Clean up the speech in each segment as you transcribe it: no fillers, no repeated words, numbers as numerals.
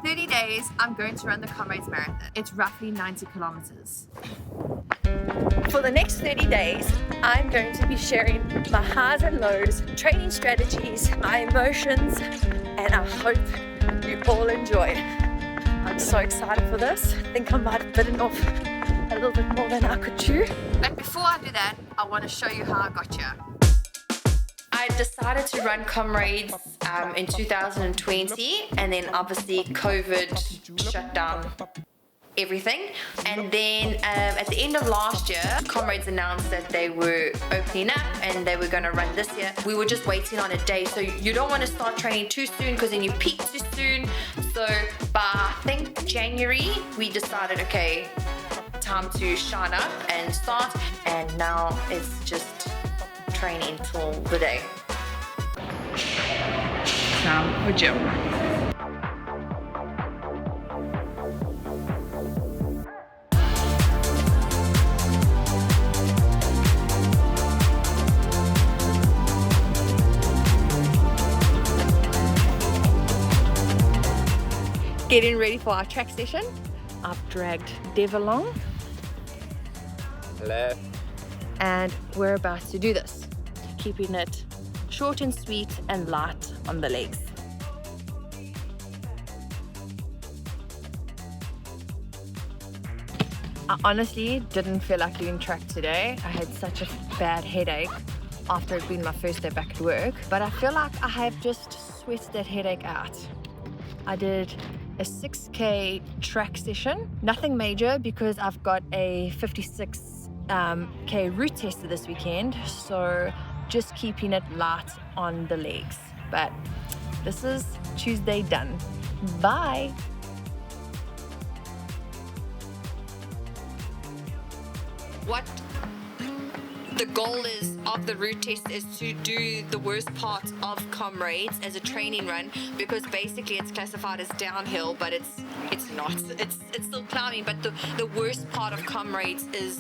30 days, I'm going to run the Comrades Marathon. It's roughly 90 kilometers. For the next 30 days, I'm going to be sharing my highs and lows, training strategies, my emotions, and I hope you all enjoy. I'm so excited for this. I think I might have bitten off a little bit more than I could chew. But before I do that, I want to show you how I got here. I decided to run Comrades in 2020, and then obviously COVID shut down everything. And then at the end of last year, Comrades announced that they were opening up and they were going to run this year. We were just waiting on a day, so you don't want to start training too soon because then you peak too soon. So by I think January, we decided, okay, time to shine up and start, and now it's just training till the day. Time for gym. Getting ready for our track session. I've dragged Dev along. Hello. And we're about to do this. Keeping it short and sweet and light on the legs. I honestly didn't feel like doing track today. I had such a bad headache after it being my first day back at work, but I feel like I have just sweated that headache out. I did a 6K track session, nothing major because I've got a 56K route tester this weekend, so just keeping it light on the legs. But this is Tuesday done. Bye. What the goal is of the route test is to do the worst part of Comrades as a training run, because basically it's classified as downhill, but it's not. It's still climbing, but the worst part of Comrades is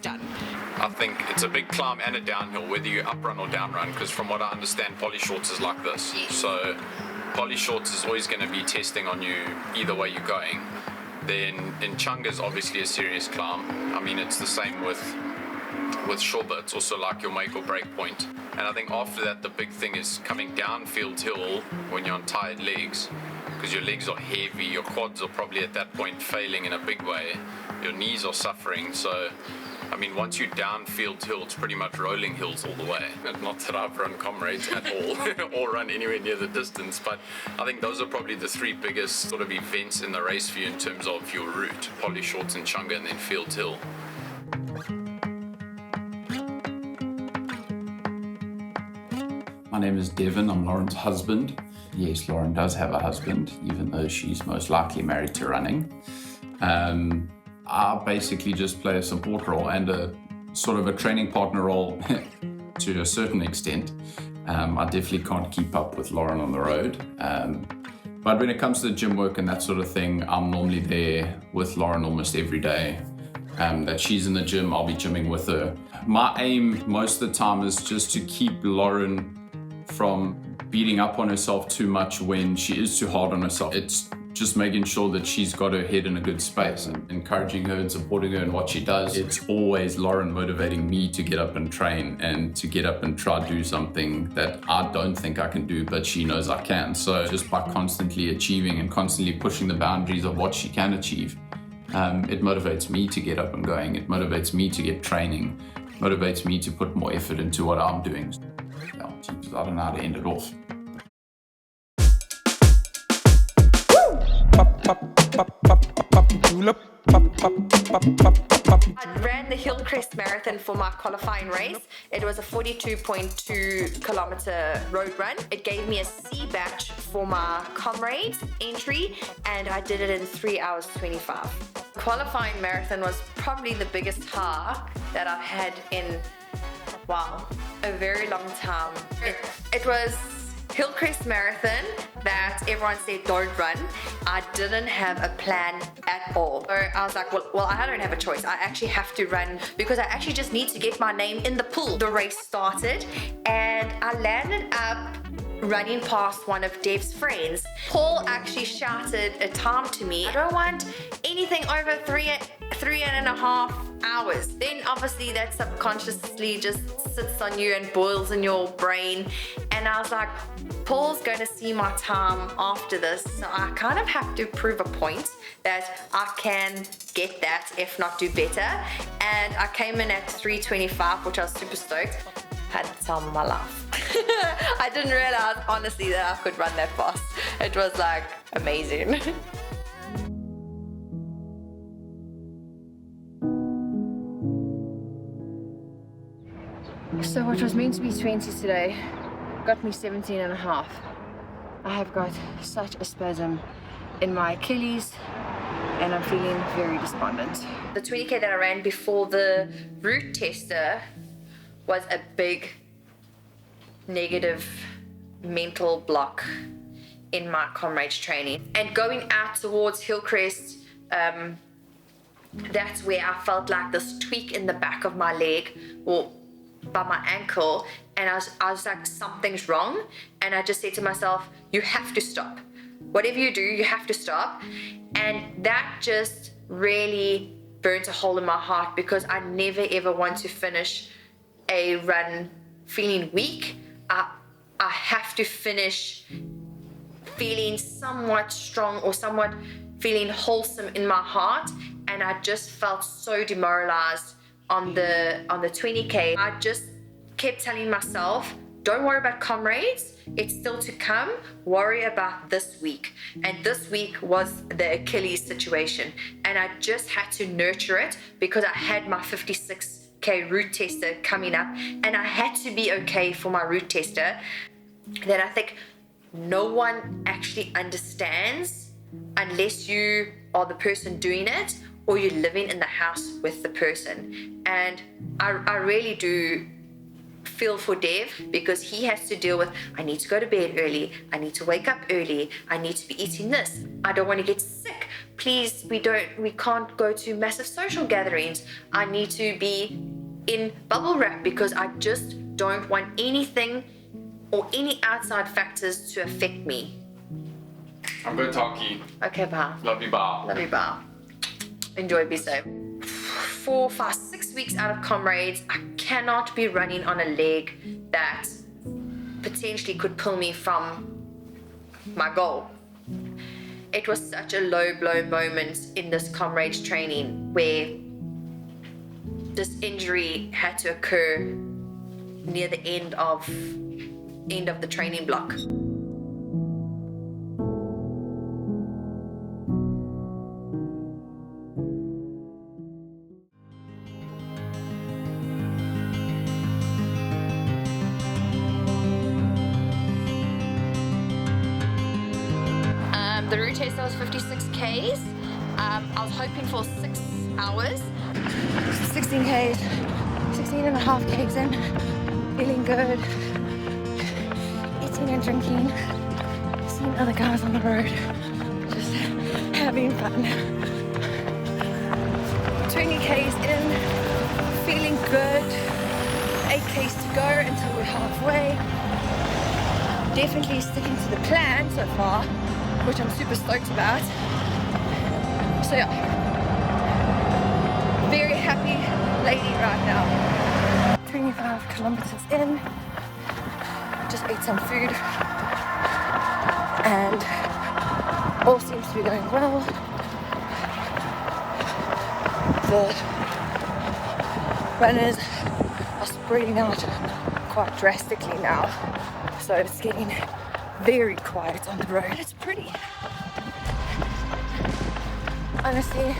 done. I think it's a big climb and a downhill, whether you up run or down run, because from what I understand, poly shorts is like this. Yes. So poly shorts is always going to be testing on you either way you're going. Then in Chunga is obviously a serious climb. I mean, it's the same with Shorba. It's also like your make or break point. And I think after that, the big thing is coming down Field Hill when you're on tired legs, because your legs are heavy, your quads are probably at that point failing in a big way, your knees are suffering. So I mean, once you're down Field Hill, it's pretty much rolling hills all the way. Not that I've run Comrades at all or run anywhere near the distance, but I think those are probably the three biggest sort of events in the race for you in terms of your route: poly shorts and Chunga, and then Field Hill. My name is Devin, I'm Lauren's husband. Yes, Lauren does have a husband, even though she's most likely married to running. I basically just play a support role and a sort of a training partner role to a certain extent. I definitely can't keep up with Lauren on the road. But when it comes to the gym work and that sort of thing, I'm normally there with Lauren almost every day. That she's in the gym, I'll be gymming with her. My aim most of the time is just to keep Lauren from beating up on herself too much when she is too hard on herself. It's just making sure that she's got her head in a good space and encouraging her and supporting her in what she does. It's always Lauren motivating me to get up and train and to get up and try to do something that I don't think I can do, but she knows I can. So just by constantly achieving and constantly pushing the boundaries of what she can achieve, it motivates me to get up and going. It motivates me to get training, motivates me to put more effort into what I'm doing. I don't know how to end it off. I ran the Hillcrest Marathon for my qualifying race. It was a 42.2 kilometer road run. It gave me a C batch for my Comrades entry, and I did it in 3 hours 25. Qualifying marathon was probably the biggest high that I've had in, wow, a very long time. It was Hillcrest Marathon that everyone said don't run. I didn't have a plan at all. So I was like, well, I don't have a choice. I actually have to run because I actually just need to get my name in the pool. The race started and I landed up running past one of Dev's friends. Paul actually shouted a time to me. I don't want anything over three and a half hours. Then obviously that subconsciously just sits on you and boils in your brain. And I was like, Paul's going to see my time after this, so I kind of have to prove a point that I can get that, if not do better. And I came in at 3:25, which I was super stoked. Had the time of my life. I didn't realize, honestly, that I could run that fast. It was like amazing. So what was meant to be 20 today got me 17 and a half. I have got such a spasm in my Achilles and I'm feeling very despondent. The 20k that I ran before the route tester was a big negative mental block in my Comrades training. And going out towards Hillcrest, that's where I felt like this tweak in the back of my leg or by my ankle, and I was like, something's wrong. And I just said to myself, you have to stop. Whatever you do, you have to stop. And that just really burnt a hole in my heart, because I never ever want to finish a run feeling weak. I have to finish feeling somewhat strong or somewhat feeling wholesome in my heart. And I just felt so demoralized on the 20k. I just kept telling myself, don't worry about Comrades, it's still to come, worry about this week. And this week was the Achilles situation, and I just had to nurture it because I had my 56k route tester coming up, and I had to be okay for my route tester. That I think no one actually understands unless you are the person doing it or you're living in the house with the person. And I really do feel for Dev, because he has to deal with, I need to go to bed early, I need to wake up early, I need to be eating this, I don't want to get sick, please, we can't go to massive social gatherings, I need to be in bubble wrap because I just don't want anything or any outside factors to affect me. I'm good, Taki. Okay, bye. Love you, bye. Love you, bye. Enjoy, be safe. 4, 5, 6 weeks out of Comrades, I cannot be running on a leg that potentially could pull me from my goal. It was such a low blow moment in this Comrades training where this injury had to occur near the end of the training block. The route tester was 56 Ks. I was hoping for 6 hours. 16 Ks, 16 and a half Ks in. Feeling good. Eating and drinking. Seeing other guys on the road. Just having fun. 20 Ks in. Feeling good. 8 Ks to go until we're halfway. Definitely sticking to the plan so far, which I'm super stoked about. So yeah, very happy lady right now. 25 kilometers in, just ate some food and all seems to be going well. The runners are spreading out quite drastically now, so it's getting very quiet on the road. It's pretty. Honestly,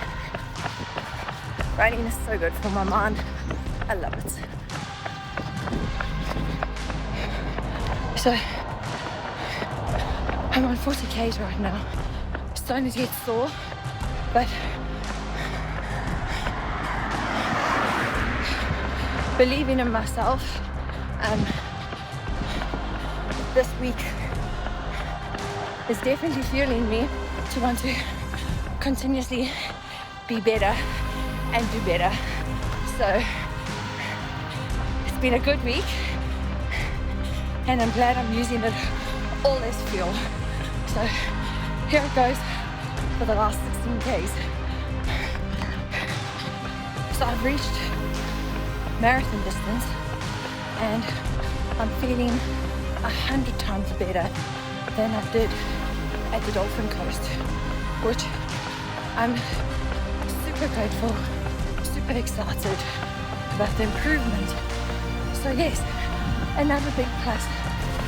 running is so good for my mind. I love it. So, I'm on 40 Ks right now. Starting to get sore, but believing in myself. This week is definitely fueling me to want to continuously be better and do better. So it's been a good week and I'm glad I'm using it or less fuel. So here it goes for the last 16 Ks. So I've reached marathon distance and I'm feeling 100 times better than I did at the Dolphin Coast, which I'm super grateful, super excited about the improvement. So yes, another big plus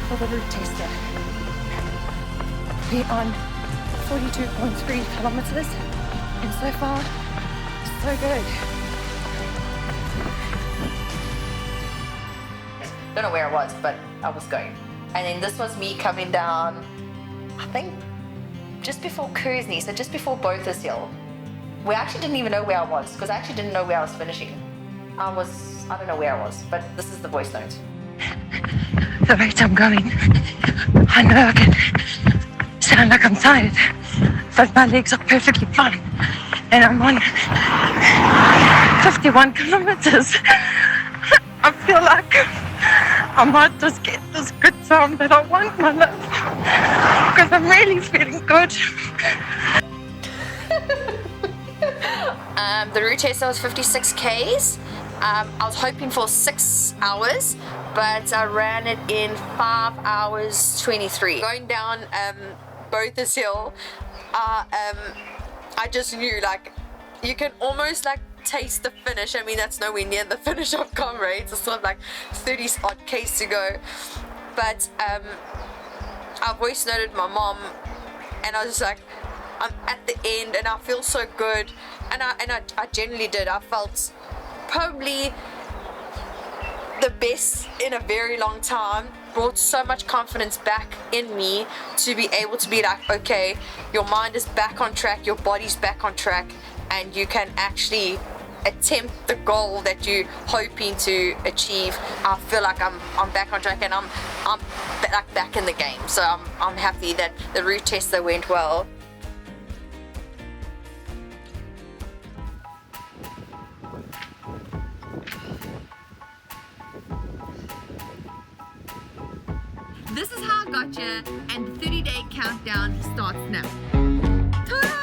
for the route tester. We're on 42.3 kilometers and so far, so good. Don't know where I was, but I was going. And then this was me coming down, I think just before Kersney, so just before Bothas Hill. We actually didn't even know where I was, because I actually didn't know where I was finishing. I don't know where I was, but this is the voice note. The rate I'm going, I know I can sound like I'm tired, but my legs are perfectly fine. And I'm on 51 kilometers. I feel like I might just get this good time that I want in my life, because I'm really feeling good. The route test was 56 Ks. I was hoping for 6 hours, but I ran it in 5 hours 23. Going down Bothas Hill, I just knew, like, you can almost like taste the finish. I mean, that's nowhere near the finish of Comrades. It's sort of like 30 odd Ks to go. But I voice noted my mom, and I was just like, I'm at the end and I feel so good. And I genuinely did. I felt probably the best in a very long time. Brought so much confidence back in me to be able to be like, okay, your mind is back on track, your body's back on track, and you can actually attempt the goal that you're hoping to achieve. I feel like I'm back on track, and I'm like back in the game. So I'm happy that the route tester went well. This is how I got you, and the 30-day countdown starts now. Ta-da!